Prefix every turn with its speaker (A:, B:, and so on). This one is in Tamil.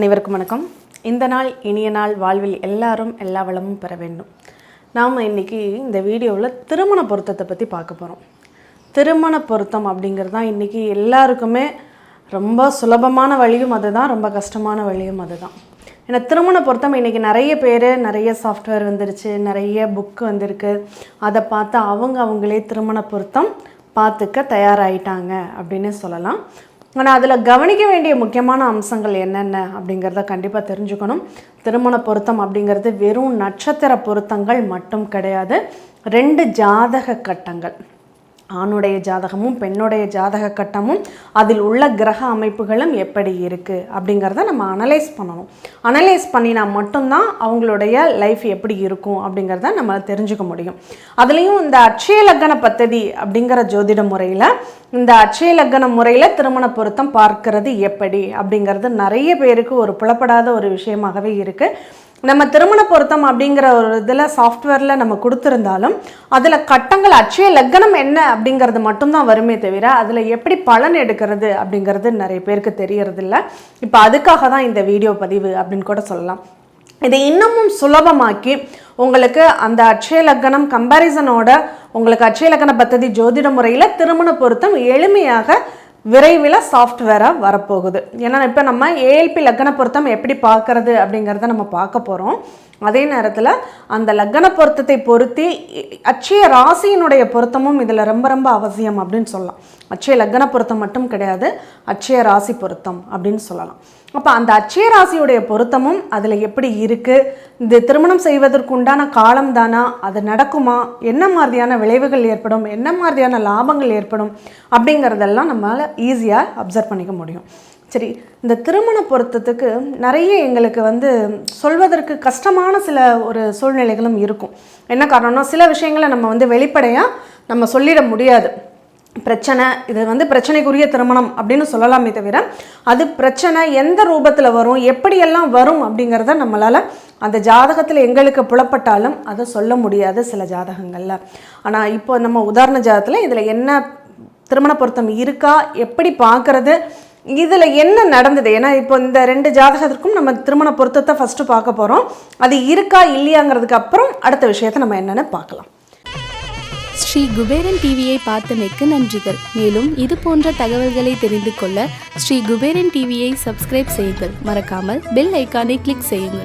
A: அனைவருக்கும் வணக்கம். இந்த நாள் இனிய நாள், வாழ்வில் எல்லாரும் எல்லா வளமும் பெற வேண்டும். நாம் இன்றைக்கி இந்த வீடியோவில் திருமண பொருத்தத்தை பற்றி பார்க்க போகிறோம். திருமண பொருத்தம் அப்படிங்கிறது தான் இன்றைக்கி எல்லாருக்குமே ரொம்ப சுலபமான வழியும் அதுதான், ரொம்ப கஷ்டமான வழியும் அதுதான். ஏன்னா திருமண பொருத்தம் இன்றைக்கி நிறைய சாஃப்ட்வேர் வந்துருச்சு, நிறைய புக்கு வந்திருக்கு. அதை பார்த்து அவங்களே திருமண பொருத்தம் பார்த்துக்க தயாராகிட்டாங்க அப்படின்னு சொல்லலாம். ஆனால் அதில் கவனிக்க வேண்டிய முக்கியமான அம்சங்கள் என்னென்ன அப்படிங்கிறத கண்டிப்பாக தெரிஞ்சுக்கணும். திருமண பொருத்தம் அப்படிங்கிறது வெறும் நட்சத்திர பொருத்தங்கள் மட்டும் கிடையாது. 2 ஜாதக கட்டங்கள், ஆணுடைய ஜாதகமும் பெண்ணுடைய ஜாதக கட்டமும் அதில் உள்ள கிரக அமைப்புகளும் எப்படி இருக்குது அப்படிங்கிறத நம்ம அனலைஸ் பண்ணணும். அனலைஸ் பண்ணினா மட்டும்தான் அவங்களுடைய லைஃப் எப்படி இருக்கும் அப்படிங்கிறத நம்ம தெரிஞ்சுக்க முடியும். அதுலேயும் இந்த அட்சய லக்ன பத்ததி அப்படிங்கிற ஜோதிட முறையில், இந்த அட்சய லக்ன முறையில் திருமண பொருத்தம் பார்க்கறது எப்படி அப்படிங்கிறது நிறைய பேருக்கு ஒரு புலப்படாத ஒரு விஷயமாகவே இருக்குது. நம்ம திருமண பொருத்தம் அப்படிங்கிற ஒரு இதில் சாஃப்ட்வேரில் நம்ம கொடுத்துருந்தாலும் அதில் கட்டங்கள் அட்சய லக்னம் என்ன அப்படிங்கிறது மட்டும்தான் வருமே தவிர அதில் எப்படி பலன் எடுக்கிறது அப்படிங்கிறது நிறைய பேருக்கு தெரியறதில்ல. இப்போ அதுக்காக தான் இந்த வீடியோ பதிவு அப்படின்னு கூட சொல்லலாம். இதை இன்னமும் சுலபமாக்கி உங்களுக்கு அந்த அட்சய லக்னம் கம்பேரிசனோட உங்களுக்கு அட்சய லக்ன பத்ததி ஜோதிட முறையில் திருமண பொருத்தம் எளிமையாக விரைவில் சாஃப்ட்வேராக வரப்போகுது. ஏன்னா இப்போ நம்ம ஏஎல்பி லக்ன பொருத்தம் எப்படி பார்க்கறது அப்படிங்கிறத நம்ம பார்க்க போகிறோம். அதே நேரத்தில் அந்த லக்ன பொருத்தத்தை பொருத்தி அட்சய ராசியினுடைய பொருத்தமும் இதில் ரொம்ப அவசியம் அப்படின்னு சொல்லலாம். அட்சய லக்ன பொருத்தம் மட்டும் கிடையாது, அட்சய ராசி பொருத்தம் அப்படின்னு சொல்லலாம். அப்போ அந்த அட்சய ராசியுடைய பொருத்தமும் அதில் எப்படி இருக்குது, இந்த திருமணம் செய்வதற்கு உண்டான காலம் தானா, அது நடக்குமா, என்ன மாதிரியான விளைவுகள் ஏற்படும், என்ன மாதிரியான லாபங்கள் ஏற்படும் அப்படிங்கிறதெல்லாம் நம்மளால் ஈஸியாக அப்சர்வ் பண்ணிக்க முடியும். சரி, இந்த திருமண பொருத்தத்துக்கு நிறைய எங்களுக்கு சொல்வதற்கு கஷ்டமான சில ஒரு சூழ்நிலைகளும் இருக்கும். என்ன காரணம்னா, சில விஷயங்களை நம்ம வெளிப்படையாக நம்ம சொல்லிட முடியாது. பிரச்சனை, இது பிரச்சனைக்குரிய திருமணம் அப்படின்னு சொல்லலாமே தவிர அது பிரச்சனை எந்த ரூபத்தில் வரும், எப்படியெல்லாம் வரும் அப்படிங்கிறத நம்மளால் அந்த ஜாதகத்தில் எங்களுக்கு புலப்பட்டாலும் அதை சொல்ல முடியாது சில ஜாதகங்களில். ஆனால் இப்போ நம்ம உதாரண ஜாதகத்தில் இதில் என்ன திருமண பொருத்தம் இருக்கா, எப்படி பார்க்குறது, இதில் என்ன நடந்தது, ஏன்னா இப்போ இந்த 2 ஜாதகத்திற்கும் நம்ம திருமண பொருத்தத்தை ஃபஸ்ட்டு பார்க்க போகிறோம். அது இருக்கா இல்லையாங்கிறதுக்கு அப்புறம் அடுத்த விஷயத்தை நம்ம என்னென்னு பார்க்கலாம்.
B: ஸ்ரீ குபேரன் டிவியை பார்த்தமைக்கு நன்றிகள். மேலும் இது போன்ற தகவல்களை தெரிந்து கொள்ள ஸ்ரீ குபேரன் டிவியை சப்ஸ்கிரைப் செய்யுங்கள். மறக்காமல் பெல் ஐக்கானை கிளிக் செய்யுங்கள்.